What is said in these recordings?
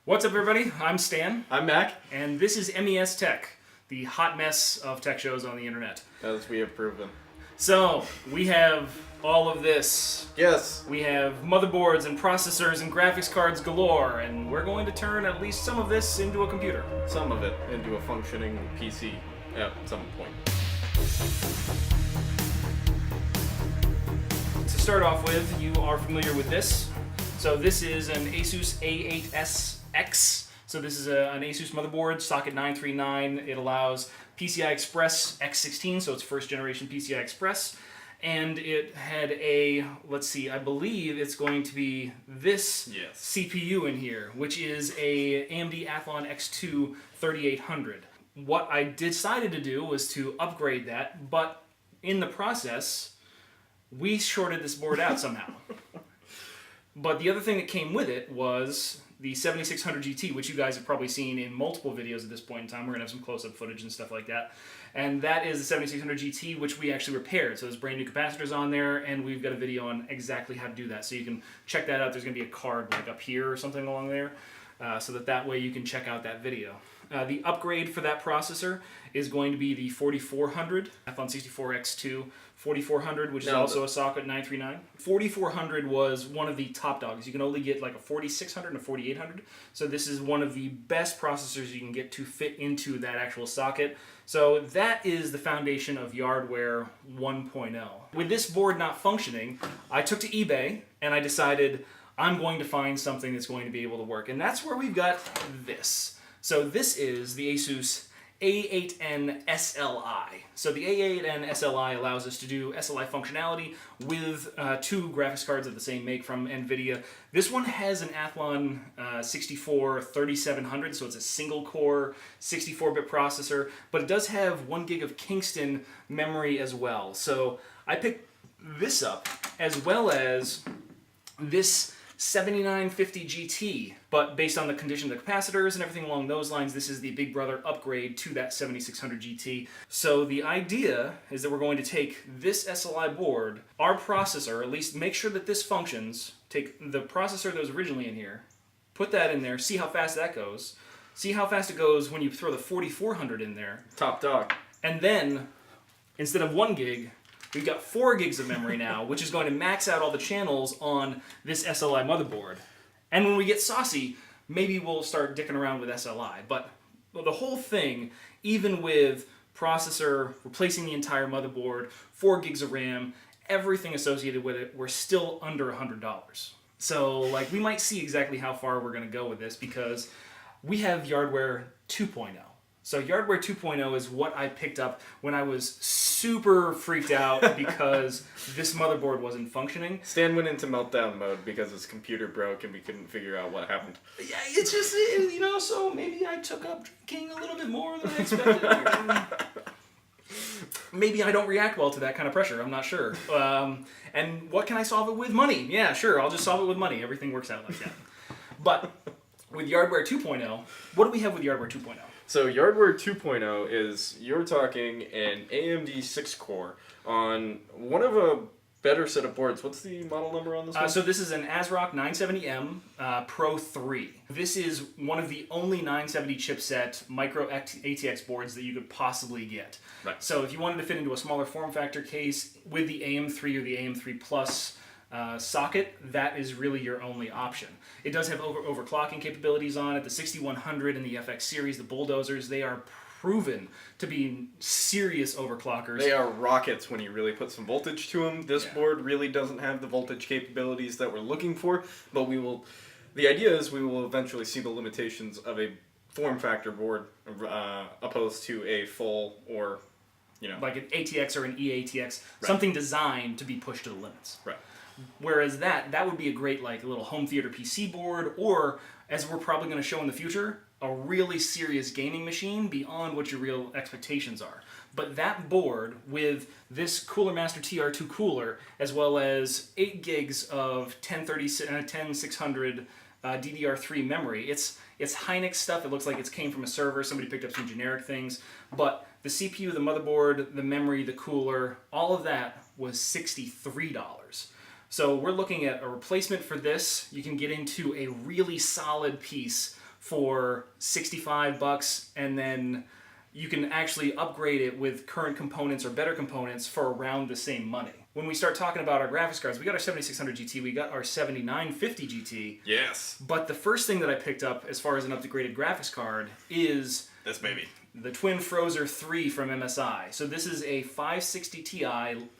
What's up, everybody? I'm Stan. I'm Mac. And this is MES Tech, the hot mess of tech shows on the internet. As we have proven. So, we have all of this. Yes. We have motherboards and processors and graphics cards galore, and we're going to turn at least some of this into a computer. Some of it into a functioning PC at some point. To start off with, you are familiar with this. So this is an Asus A8SX. So this is an Asus motherboard, socket 939. It allows PCI Express X16, so it's first generation PCI Express. And it had a, let's see, I believe it's going to be this CPU in here, which is a AMD Athlon X2 3800. What I decided to do was to upgrade that, but in the process, we shorted this board out somehow. But the other thing that came with it was the 7600 GT, which you guys have probably seen in multiple videos at this point in time. We're going to have some close-up footage and stuff like that. And that is the 7600 GT, which we actually repaired. So there's brand new capacitors on there, and we've got a video on exactly how to do that. So you can check that out. There's going to be a card like up here or something along there, so that way you can check out that video. The upgrade for that processor is going to be the 4400 Athlon 64X2 4400, which is also a socket 939. 4400 was one of the top dogs. You can only get like a 4600 and a 4800. So this is one of the best processors you can get to fit into that actual socket. So that is the foundation of Yardware 1.0. With this board not functioning, I took to eBay and I decided I'm going to find something that's going to be able to work. And that's where we've got this. So this is the Asus A8N SLI. So the A8N SLI allows us to do SLI functionality with two graphics cards of the same make from NVIDIA. This one has an Athlon 64 3700, so it's a single core 64-bit processor, but it does have 1 gig of Kingston memory as well. So I picked this up as well as this 7950 GT, but based on the condition of the capacitors and everything along those lines, this is the big brother upgrade to that 7600 GT. So the idea is that we're going to take this SLI board, our processor, at least make sure that this functions, take the processor that was originally in here, put that in there, see how fast that goes, see how fast it goes when you throw the 4400 in there. Top dog. And then, instead of 1 gig, we've got 4 gigs of memory now, which is going to max out all the channels on this SLI motherboard. And when we get saucy, maybe we'll start dicking around with SLI. But the whole thing, even with processor, replacing the entire motherboard, 4 gigs of RAM, everything associated with it, we're still under $100. So like, we might see exactly how far we're going to go with this because we have Yardware 2.0. So Yardware 2.0 is what I picked up when I was super freaked out because this motherboard wasn't functioning. Stan went into meltdown mode because his computer broke and we couldn't figure out what happened. Yeah, it's just, you know, so maybe I took up drinking a little bit more than I expected. Maybe I don't react well to that kind of pressure, I'm not sure. And what can I solve it with? Money. Yeah, sure, I'll just solve it with money. Everything works out like that. But with Yardware 2.0, what do we have with Yardware 2.0? So Yardware 2.0 is, you're talking an AMD 6-core on one of a better set of boards. What's the model number on this one? So this is an ASRock 970M Pro 3. This is one of the only 970 chipset micro ATX boards that you could possibly get. Right. So if you wanted to fit into a smaller form factor case with the AM3 or the AM3 Plus socket, that is really your only option. It does have overclocking capabilities on it. The 6100 and the FX series, the bulldozers, they are proven to be serious overclockers. They are rockets when you really put some voltage to them. This board really doesn't have the voltage capabilities that we're looking for, but the idea is we will eventually see the limitations of a form factor board opposed to a full or, you know, like an ATX or an EATX, something designed to be pushed to the limits. Right. Whereas that would be a great like little home theater PC board, or as we're probably going to show in the future, a really serious gaming machine beyond what your real expectations are. But that board with this Cooler Master TR2 cooler, as well as 8 gigs of 10600 DDR3 memory, it's Hynix stuff. It looks like it came from a server. Somebody picked up some generic things. But the CPU, the motherboard, the memory, the cooler, all of that was $63. So we're looking at a replacement for this. You can get into a really solid piece for $65, and then you can actually upgrade it with current components or better components for around the same money. When we start talking about our graphics cards, we got our 7600 GT, we got our 7950 GT. Yes. But the first thing that I picked up as far as an upgraded graphics card is This baby. the Twin Frozer 3 from MSI. So this is a 560 Ti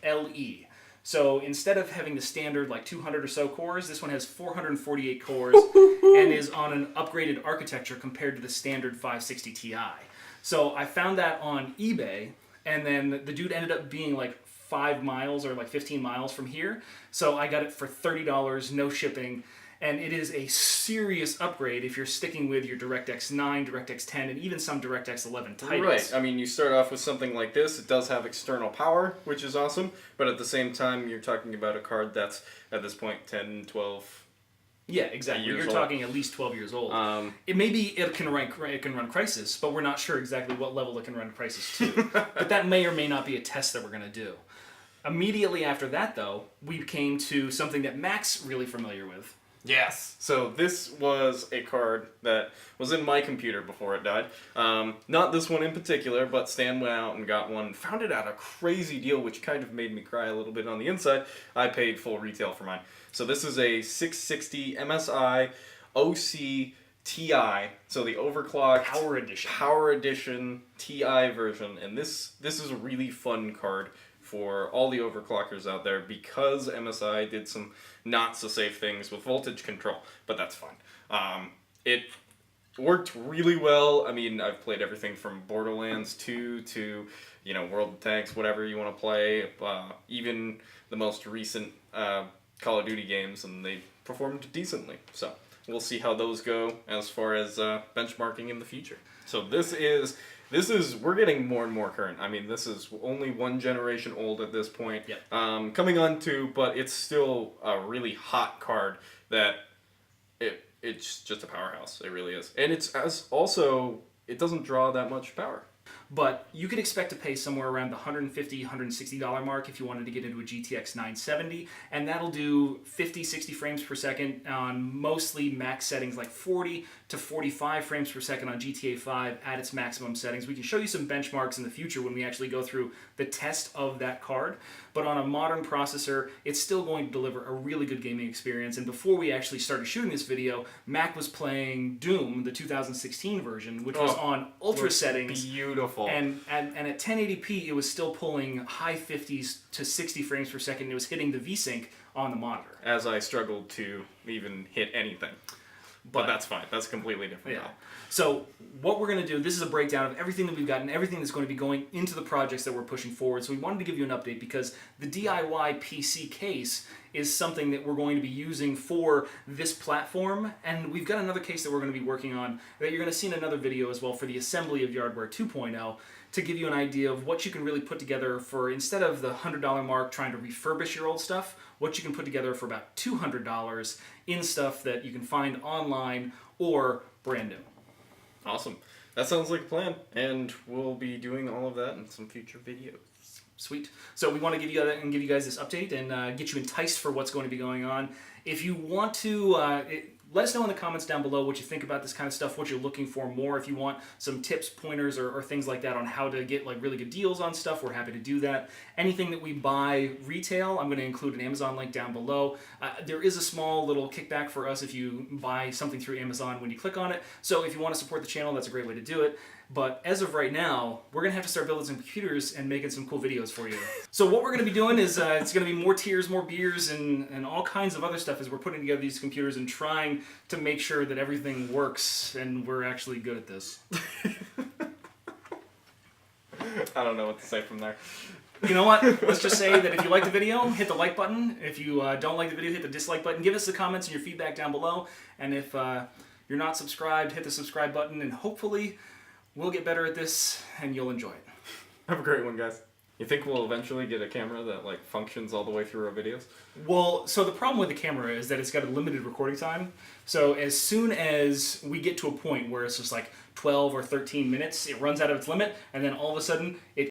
LE. So instead of having the standard like 200 or so cores, this one has 448 cores and is on an upgraded architecture compared to the standard 560 Ti. So I found that on eBay, and then the dude ended up being like 5 miles or like 15 miles from here. So I got it for $30, no shipping. And it is a serious upgrade if you're sticking with your DirectX 9, DirectX 10, and even some DirectX 11 titles. Right. I mean, you start off with something like this. It does have external power, which is awesome. But at the same time, you're talking about a card that's, at this point, 10, 12... Yeah, exactly. You're talking at least 12 years old. It can run Crysis, but we're not sure exactly what level it can run Crysis to. But that may or may not be a test that we're going to do. Immediately after that, though, we came to something that Mac's really familiar with. Yes. So this was a card that was in my computer before it died. Not this one in particular, but Stan went out and got one. Found it at a crazy deal, which kind of made me cry a little bit on the inside. I paid full retail for mine. So this is a 660 MSI OC TI. So the overclocked Power Edition TI version. And this is a really fun card for all the overclockers out there because MSI did some not so safe things with voltage control, but that's fine. It worked really well. I mean, I've played everything from Borderlands 2 to, you know, World of Tanks, whatever you want to play, even the most recent Call of Duty games, and they performed decently. So we'll see how those go as far as benchmarking in the future. So this is, we're getting more and more current. I mean, this is only one generation old at this point. Yep. Coming on two, but it's still a really hot card that it's just a powerhouse. It really is. And it doesn't draw that much power. But you could expect to pay somewhere around the $150, $160 mark if you wanted to get into a GTX 970, and that'll do 50, 60 frames per second on mostly max settings like 40 to 45 frames per second on GTA 5 at its maximum settings. We can show you some benchmarks in the future when we actually go through the test of that card, but on a modern processor, it's still going to deliver a really good gaming experience. And before we actually started shooting this video, Mac was playing Doom, the 2016 version, which was on ultra settings. Beautiful. And at 1080p, it was still pulling high 50s to 60 frames per second. It was hitting the VSync on the monitor. As I struggled to even hit anything. But that's fine. That's completely different. Yeah. So what we're going to do, this is a breakdown of everything that we've got and everything that's going to be going into the projects that we're pushing forward. So we wanted to give you an update because the DIY PC case is something that we're going to be using for this platform. And we've got another case that we're going to be working on that you're going to see in another video as well for the assembly of Yardware 2.0 to give you an idea of what you can really put together for, instead of the $100 mark trying to refurbish your old stuff, what you can put together for about $200 in stuff that you can find online or brand new. Awesome. That sounds like a plan, and we'll be doing all of that in some future videos. Sweet. So we want to give you guys this update and get you enticed for what's going to be going on. If you want to, let us know in the comments down below what you think about this kind of stuff, what you're looking for more. If you want some tips, pointers, or things like that on how to get like really good deals on stuff, we're happy to do that. Anything that we buy retail, I'm going to include an Amazon link down below. There is a small little kickback for us if you buy something through Amazon when you click on it. So if you want to support the channel, that's a great way to do it. But as of right now, we're going to have to start building some computers and making some cool videos for you. So what we're going to be doing is it's going to be more tiers, more beers, and all kinds of other stuff as we're putting together these computers and trying to make sure that everything works and we're actually good at this. I don't know what to say from there. You know what? Let's just say that if you like the video, hit the like button. If you don't like the video, hit the dislike button. Give us the comments and your feedback down below. And if you're not subscribed, hit the subscribe button, and hopefully we'll get better at this, and you'll enjoy it. Have a great one, guys. You think we'll eventually get a camera that like functions all the way through our videos? Well, so the problem with the camera is that it's got a limited recording time. So as soon as we get to a point where it's just like 12 or 13 minutes, it runs out of its limit, and then all of a sudden it